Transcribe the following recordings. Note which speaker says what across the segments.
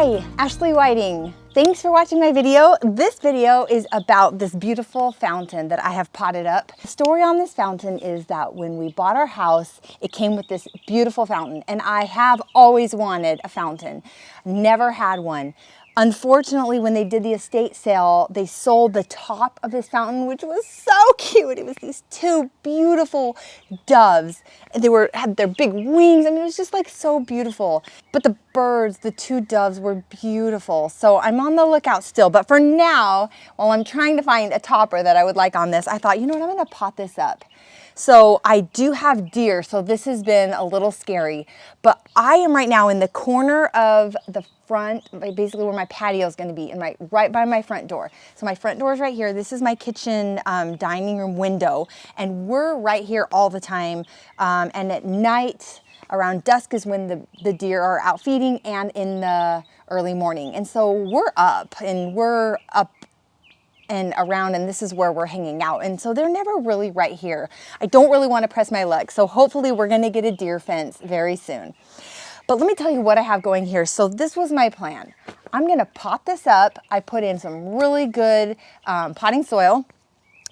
Speaker 1: Hi, Ashley Whiting. Thanks for watching my video. This video is about this beautiful fountain that I have potted up. The story on this fountain is that when we bought our house, it came with this beautiful fountain, and I have always wanted a fountain. Never had one. Unfortunately, when they did the estate sale, they sold the top of this fountain, which was so cute. It was these two beautiful doves. They had their big wings. I mean, it was just like so beautiful. But the birds, the two doves, were beautiful. So I'm on the lookout still. But for now, while I'm trying to find a topper that I would like on this, I thought, you know what, I'm gonna pot this up. So I do have deer, so this has been a little scary, but I am right now in the corner of the front, basically where my patio is going to be, and right by my front door. So my front door is right here. This is my kitchen dining room window, and we're right here all the time. And at night, around dusk is when the deer are out feeding, and in the early morning. And so we're up and around, and this is where we're hanging out. And so they're never really right here. I don't really want to press my luck. So hopefully we're going to get a deer fence very soon. But let me tell you what I have going here. So this was my plan. I'm going to pot this up. I put in some really good potting soil.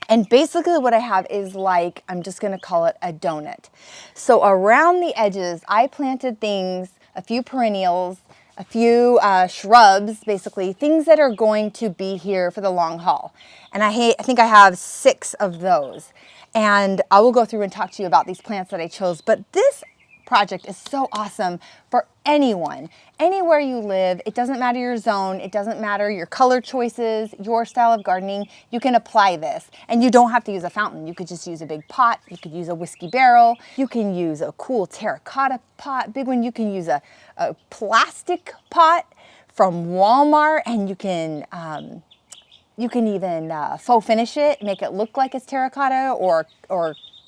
Speaker 1: And basically what I have is like, I'm just going to call it a donut. So around the edges, I planted things, a few perennials, a few shrubs, basically things that are going to be here for the long haul. And I think I have 6 of those. And I will go through and talk to you about these plants that I chose. But this project is so awesome for anyone, anywhere you live. It doesn't matter your zone. It doesn't matter your color choices, your style of gardening. You can apply this, and you don't have to use a fountain. You could just use a big pot. You could use a whiskey barrel. You can use a cool terracotta pot, big one. You can use a plastic pot from Walmart, and you can even faux finish it, make it look like it's terracotta or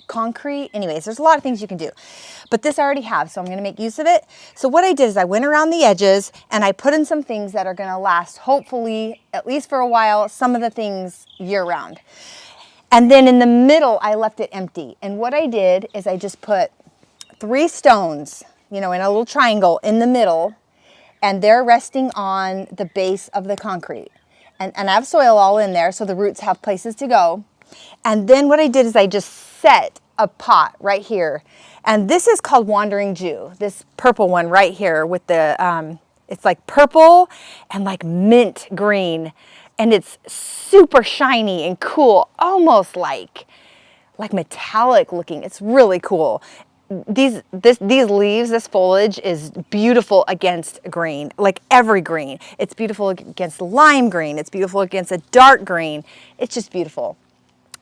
Speaker 1: concrete. Anyways, there's a lot of things you can do, but this I already have, so I'm going to make use of it. So what I did is I went around the edges and I put in some things that are going to last, hopefully, at least for a while, some of the things year round. And then in the middle, I left it empty. And what I did is I just put 3 stones, you know, in a little triangle in the middle, and they're resting on the base of the concrete. And I have soil all in there, so the roots have places to go. And then what I did is I just set a pot right here. And this is called Wandering Jew, this purple one right here with the, it's like purple and like mint green. And it's super shiny and cool, almost like metallic looking. It's really cool. These leaves, this foliage is beautiful against green, like every green. It's beautiful against lime green. It's beautiful against a dark green. It's just beautiful.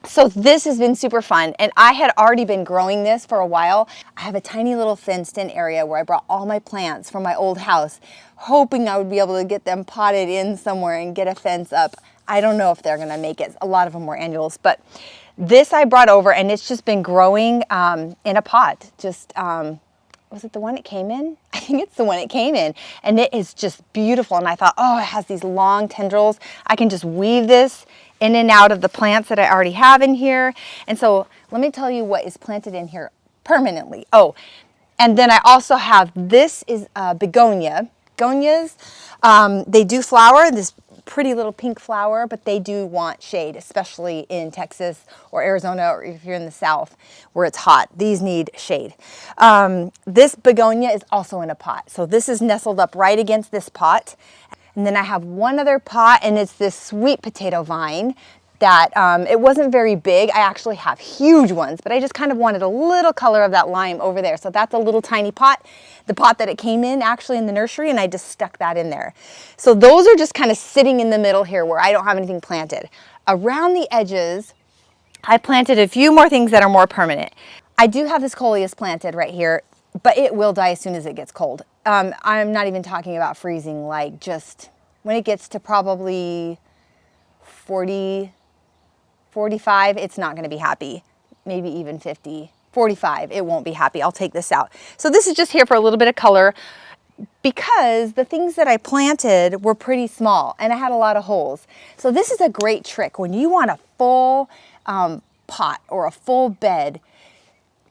Speaker 1: So this has been super fun, and I had already been growing this for a while. I have a tiny little fenced-in area where I brought all my plants from my old house, hoping I would be able to get them potted in somewhere and get a fence up. I don't know if they're gonna make it. A lot of them were annuals, but this I brought over, and it's just been growing in a pot. Just, was it the one it came in? I think it's the one it came in, and it is just beautiful. And I thought, oh, it has these long tendrils. I can just weave this in and out of the plants that I already have in here. And so let me tell you what is planted in here permanently. Oh, and then I also have, this is begonia. Begonias, they do flower, this pretty little pink flower, but they do want shade, especially in Texas or Arizona, or if you're in the South where it's hot. These need shade. This begonia is also in a pot. So this is nestled up right against this pot. And then I have one other pot, and it's this sweet potato vine that it wasn't very big. I actually have huge ones, but I just kind of wanted a little color of that lime over there. So that's a little tiny pot, the pot that it came in actually in the nursery, and I just stuck that in there. So those are just kind of sitting in the middle here where I don't have anything planted. Around the edges, I planted a few more things that are more permanent. I do have this coleus planted right here, but it will die as soon as it gets cold. I'm not even talking about freezing, like just when it gets to probably 40, 45, it's not going to be happy. Maybe even 50, 45, it won't be happy. I'll take this out. So this is just here for a little bit of color, because the things that I planted were pretty small and I had a lot of holes. So this is a great trick when you want a full pot or a full bed.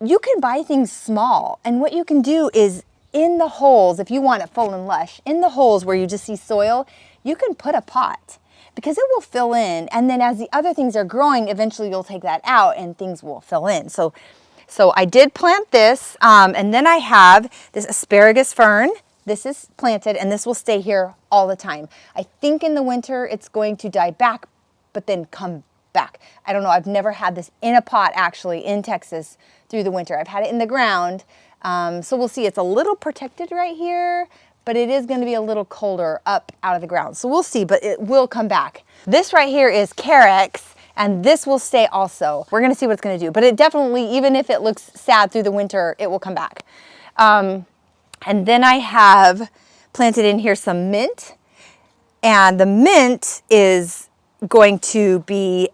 Speaker 1: You can buy things small, and what you can do is in the holes, if you want it full and lush, in the holes where you just see soil, you can put a pot because it will fill in. And then as the other things are growing, eventually you'll take that out and things will fill in. So I did plant this, and then I have this asparagus fern. This is planted and this will stay here all the time. I think in the winter it's going to die back, but then come back. I don't know. I've never had this in a pot actually in Texas through the winter. I've had it in the ground. So we'll see. It's a little protected right here, but it is going to be a little colder up out of the ground. So we'll see, but it will come back. This right here is CAREX. And this will stay also. We're gonna see what it's gonna do. But it definitely, even if it looks sad through the winter, it will come back. And then I have planted in here some mint. And the mint is going to be,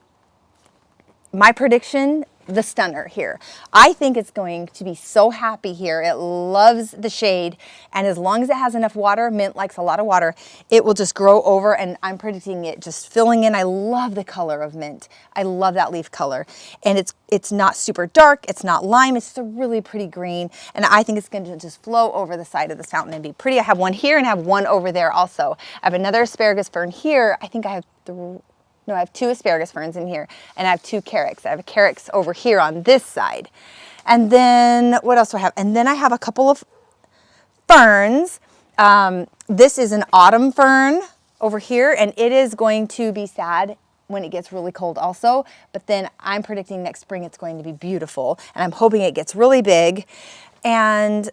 Speaker 1: my prediction, the stunner here. I think it's going to be so happy here. It loves the shade, and as long as it has enough water, mint likes a lot of water, it will just grow over, and I'm predicting it just filling in. I love the color of mint. I love that leaf color, and it's not super dark, it's not lime, it's just a really pretty green, and I think it's going to just flow over the side of this fountain and be pretty. I have one here and I have one over there also. I have another asparagus fern here. I think I have I have 2 asparagus ferns in here, and I have 2 CAREX. I have a CAREX over here on this side. And then, what else do I have? And then I have a couple of ferns. This is an autumn fern over here, and it is going to be sad when it gets really cold also. But then I'm predicting next spring it's going to be beautiful, and I'm hoping it gets really big. And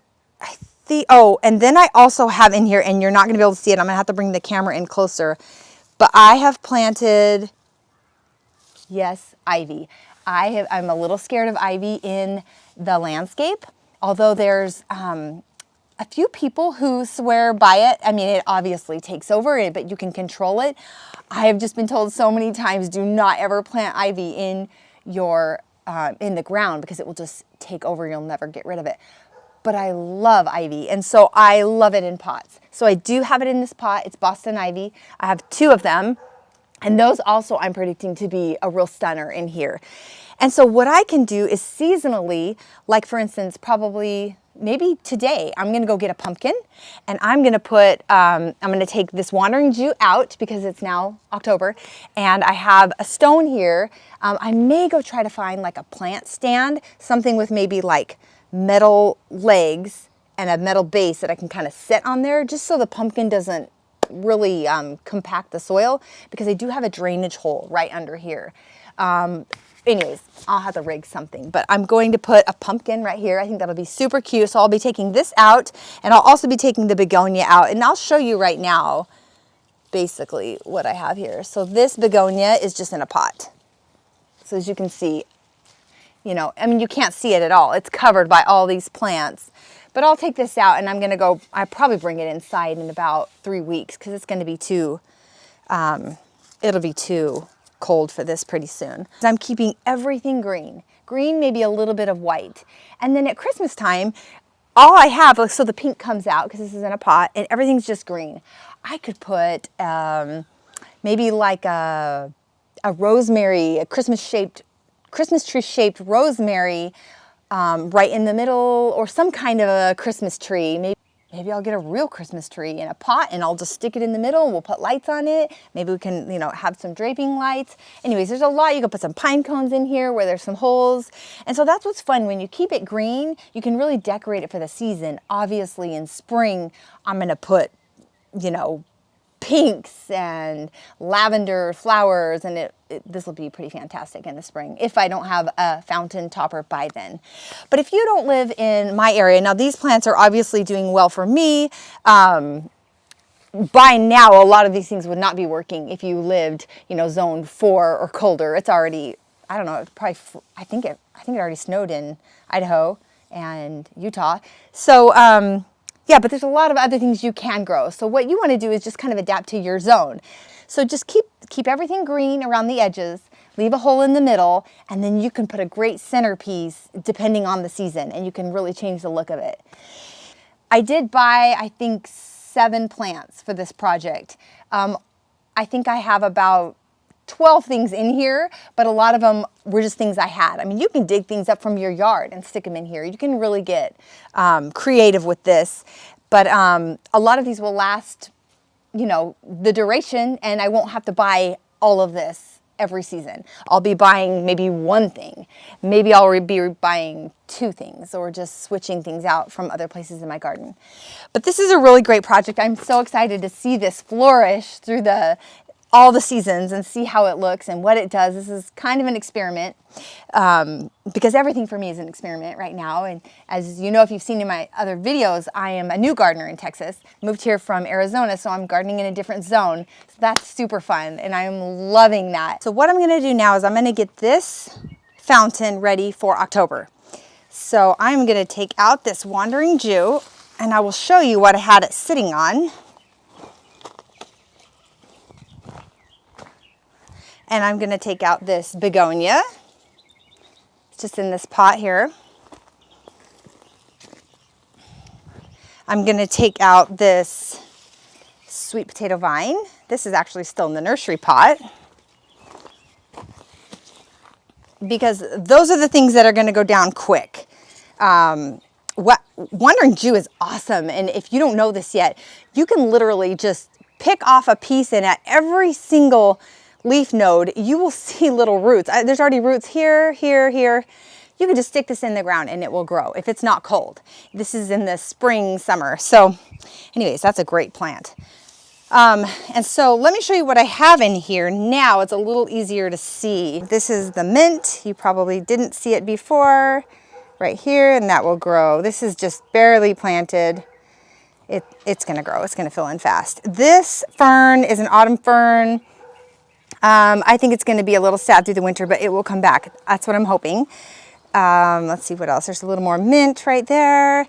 Speaker 1: and then I also have in here, and you're not going to be able to see it. I'm going to have to bring the camera in closer. But I have planted, yes, ivy. I'm a little scared of ivy in the landscape, although there's a few people who swear by it. I mean, it obviously takes over, but you can control it. I have just been told so many times, do not ever plant ivy in the ground because it will just take over. You'll never get rid of it. But I love ivy, and so I love it in pots. So I do have it in this pot. It's Boston ivy. I have 2 of them, and those also I'm predicting to be a real stunner in here. And so what I can do is seasonally, like for instance, probably maybe today, I'm gonna go get a pumpkin, and I'm gonna take this wandering Jew out because it's now October, and I have a stone here. I may go try to find like a plant stand, something with maybe like metal legs and a metal base that I can kind of set on there, just so the pumpkin doesn't really compact the soil, because I do have a drainage hole right under here. Anyways, I'll have to rig something, but I'm going to put a pumpkin right here. I think that'll be super cute. So I'll be taking this out, and I'll also be taking the begonia out, and I'll show you right now basically what I have here. So this begonia is just in a pot. So as you can see, I mean, you can't see it at all. It's covered by all these plants. But I'll take this out, and I'm going to go, I'll probably bring it inside in about 3 weeks because it's going to be it'll be too cold for this pretty soon. I'm keeping everything green. Green, maybe a little bit of white. And then at Christmas time, all I have, so the pink comes out because this is in a pot, and everything's just green. I could put maybe like a rosemary, a Christmas tree shaped rosemary right in the middle, or some kind of a Christmas tree. Maybe I'll get a real Christmas tree in a pot, and I'll just stick it in the middle, and we'll put lights on it. Maybe we can, have some draping lights. Anyways, there's a lot. You can put some pine cones in here where there's some holes. And so that's what's fun. When you keep it green, you can really decorate it for the season. Obviously in spring, I'm going to put, pinks and lavender flowers, and this will be pretty fantastic in the spring if I don't have a fountain topper by then. But if you don't live in my area, now these plants are obviously doing well for me. By now, a lot of these things would not be working if you lived, zone 4 or colder. It's already, I don't know, I think it already snowed in Idaho and Utah. So, yeah, but there's a lot of other things you can grow. So what you want to do is just kind of adapt to your zone. So just keep everything green around the edges, leave a hole in the middle, and then you can put a great centerpiece depending on the season, and you can really change the look of it. I did buy, I think, 7 plants for this project. I think I have about 12 things in here, but a lot of them were just things I had. I mean, you can dig things up from your yard and stick them in here. You can really get creative with this, but a lot of these will last, you know, the duration, and I won't have to buy all of this every season. I'll be buying maybe one thing. Maybe I'll be buying 2 things, or just switching things out from other places in my garden. But this is a really great project. I'm so excited to see this flourish through all the seasons and see how it looks and what it does. This is kind of an experiment, because everything for me is an experiment right now. And as you know, if you've seen in my other videos, I am a new gardener in Texas. Moved here from Arizona, so I'm gardening in a different zone. So that's super fun, and I'm loving that. So what I'm gonna do now is I'm gonna get this fountain ready for October. So I'm gonna take out this Wandering Jew, and I will show you what I had it sitting on. And I'm gonna take out this begonia. It's just in this pot here. I'm gonna take out this sweet potato vine. This is actually still in the nursery pot, because those are the things that are gonna go down quick. Wandering Jew is awesome, and if you don't know this yet, you can literally just pick off a piece, and at every single leaf node, you will see little roots. There's already roots here, here, here. You can just stick this in the ground and it will grow if it's not cold. This is in the spring, summer. So anyways, that's a great plant. And so let me show you what I have in here now. It's a little easier to see. This is the mint. You probably didn't see it before, right here, and that will grow. This is just barely planted. It's gonna grow, it's gonna fill in fast. This fern is an autumn fern. I think it's going to be a little sad through the winter, but it will come back. That's what I'm hoping. Let's see what else. There's a little more mint right there.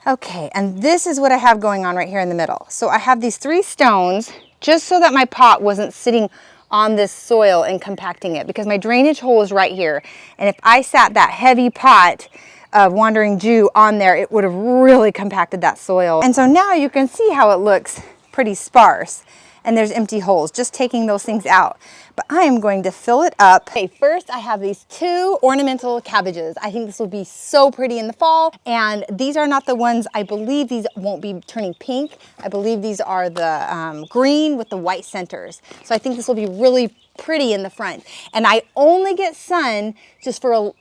Speaker 1: Okay, and this is what I have going on right here in the middle. So I have these 3 stones just so that my pot wasn't sitting on this soil and compacting it, because my drainage hole is right here. And if I sat that heavy pot of Wandering Jew on there, it would have really compacted that soil. And so now you can see how it looks pretty sparse. And there's empty holes, just taking those things out. But I am going to fill it up. Okay, first I have these 2 ornamental cabbages. I think this will be so pretty in the fall. And these are not the ones, I believe these won't be turning pink. I believe these are the green with the white centers. So I think this will be really pretty in the front. And I only get sun just for a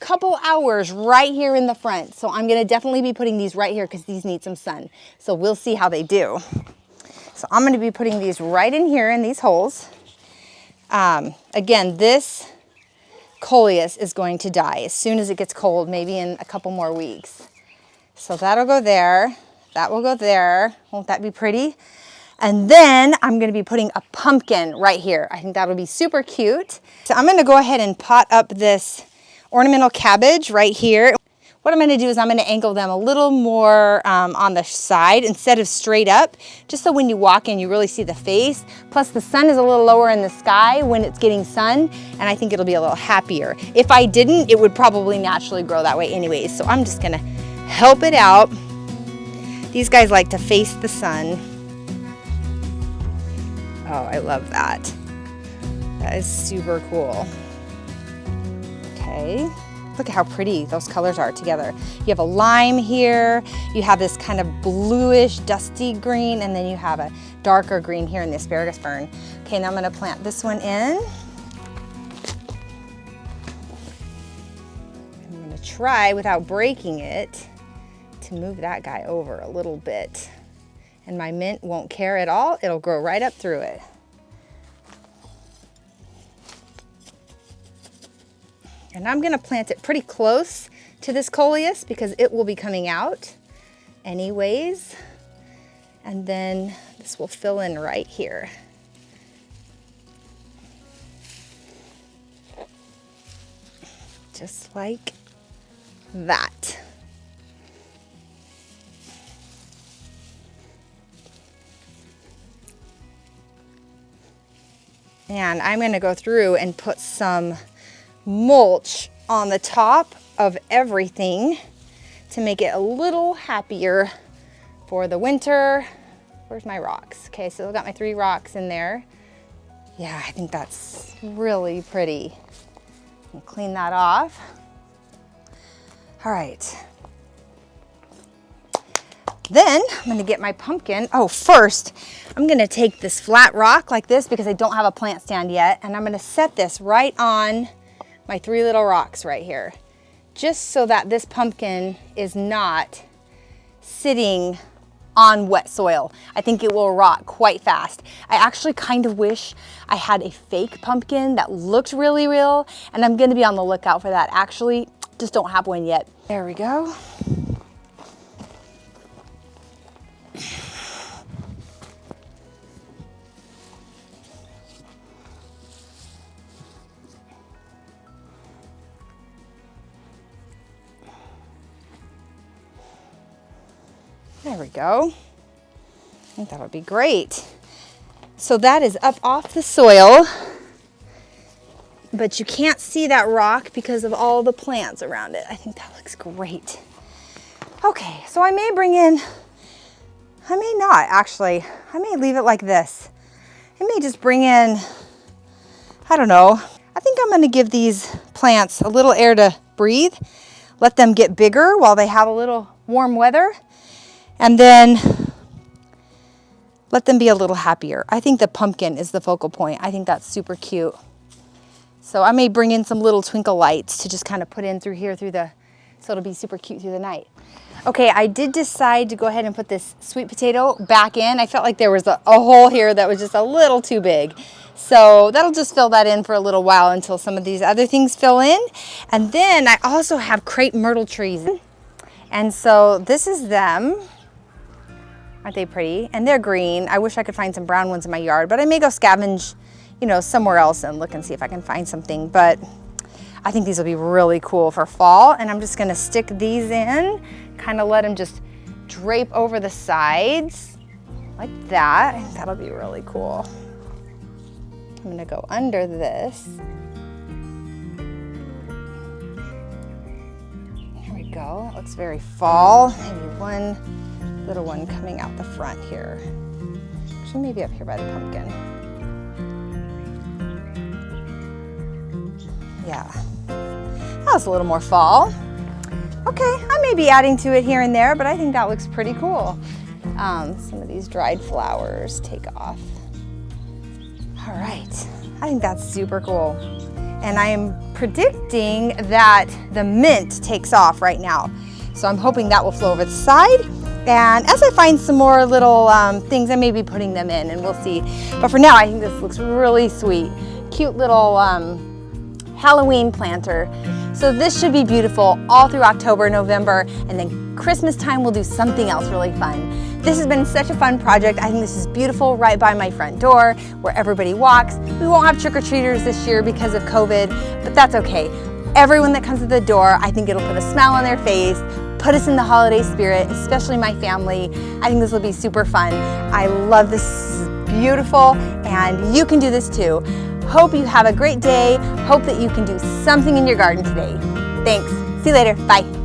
Speaker 1: couple hours right here in the front. So I'm gonna definitely be putting these right here because these need some sun. So we'll see how they do. So I'm going to be putting these right in here in these holes. Again, this coleus is going to die as soon as it gets cold, maybe in a couple more weeks. So that'll go there. That will go there. Won't that be pretty? And then I'm going to be putting a pumpkin right here. I think that'll be super cute. So I'm going to go ahead and pot up this ornamental cabbage right here. What I'm going to do is I'm going to angle them a little more on the side instead of straight up, just so when you walk in you really see the face. Plus the sun is a little lower in the sky when it's getting sun, and I think it'll be a little happier. If I didn't, it would probably naturally grow that way anyways. So I'm just going to help it out. These guys like to face the sun. Oh, I love that. That is super cool. Okay. Look at how pretty those colors are together. You have a lime here, you have this kind of bluish, dusty green, and then you have a darker green here in the asparagus fern. Okay, now I'm gonna plant this one in. I'm gonna try, without breaking it, to move that guy over a little bit. And my mint won't care at all, it'll grow right up through it. And I'm gonna plant it pretty close to this coleus because it will be coming out anyways. And then this will fill in right here. Just like that. And I'm gonna go through and put some mulch on the top of everything to make it a little happier for the winter. Where's my rocks? Okay, so I've got my 3 rocks in there. Yeah, I think that's really pretty. I'll clean that off. All right. Then I'm gonna get my pumpkin. Oh, first, I'm gonna take this flat rock like this because I don't have a plant stand yet, and I'm gonna set this right on my 3 little rocks right here, just so that this pumpkin is not sitting on wet soil. I think it will rot quite fast. I actually kind of wish I had a fake pumpkin that looked really real, and I'm gonna be on the lookout for that. Actually, just don't have one yet. There we go. There we go. I think that'll be great. So that is up off the soil, but you can't see that rock because of all the plants around it. I think that looks great. Okay, so I may bring in, I may not actually, I may leave it like this. I may just bring in, I don't know. I think I'm gonna give these plants a little air to breathe, let them get bigger while they have a little warm weather, and then let them be a little happier. I think the pumpkin is the focal point. I think that's super cute. So I may bring in some little twinkle lights to just kind of put in through here, so it'll be super cute through the night. Okay, I did decide to go ahead and put this sweet potato back in. I felt like there was a hole here that was just a little too big. So that'll just fill that in for a little while until some of these other things fill in. And then I also have crepe myrtle trees. And so this is them. Aren't they pretty? And they're green. I wish I could find some brown ones in my yard, but I may go scavenge, you know, somewhere else and look and see if I can find something. But I think these will be really cool for fall. And I'm just gonna stick these in, kind of let them just drape over the sides like that. I think that'll be really cool. I'm gonna go under this. Here we go. It looks very fall. Maybe one little one coming out the front here. Actually, maybe up here by the pumpkin. Yeah, that was a little more fall. Okay, I may be adding to it here and there, but I think that looks pretty cool. Some of these dried flowers take off. All right, I think that's super cool. And I am predicting that the mint takes off right now. So I'm hoping that will flow over the side. And as I find some more little things, I may be putting them in and we'll see. But for now, I think this looks really sweet. Cute little Halloween planter. So this should be beautiful all through October, November, and then Christmas time we'll do something else really fun. This has been such a fun project. I think this is beautiful right by my front door where everybody walks. We won't have trick-or-treaters this year because of COVID, but that's okay. Everyone that comes to the door, I think it'll put a smile on their face, put us in the holiday spirit, especially my family. I think this will be super fun. I love this. This is beautiful, and you can do this too. Hope you have a great day. Hope that you can do something in your garden today. Thanks. See you later. Bye.